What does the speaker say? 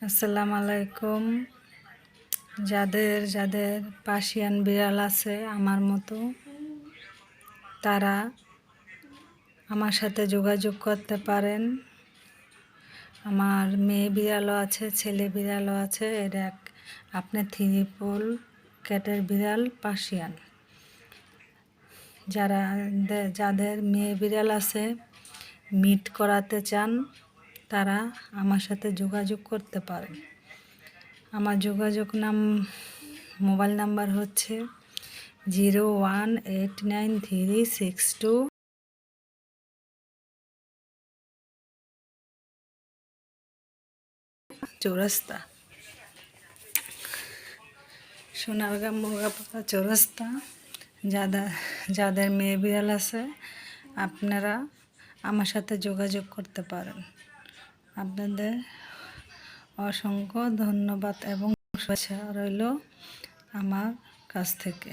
আসসালামু আলাইকুম। যাদের যাদের পার্সিয়ান বিড়াল আছে আমার মতো, তারা আমার সাথে যোগাযোগ করতে পারেন। আমার মেয়ে বিড়ালও আছে, ছেলে বিড়ালও আছে। এটা আপনি থ্রিপল ক্যাটের বিড়াল পার্সিয়ান। যাদের মেয়ে বিড়াল আছে, মিট করাতে চান, তারা আমার সাথে যোগাযোগ করতে পারেন। আমার মোবাইল নাম্বার হচ্ছে 01893624 চৌরাস্তা, সোনারগাঁ মুরগাপাড়া চৌরাস্তা। যাদের মেয়ে বিড়াল আছে, আপনারা আমার সাথে যোগাযোগ করতে পারেন। আপনাদের অসংখ্য ধন্যবাদ এবং শুভেচ্ছা রইল আমার কাছ থেকে।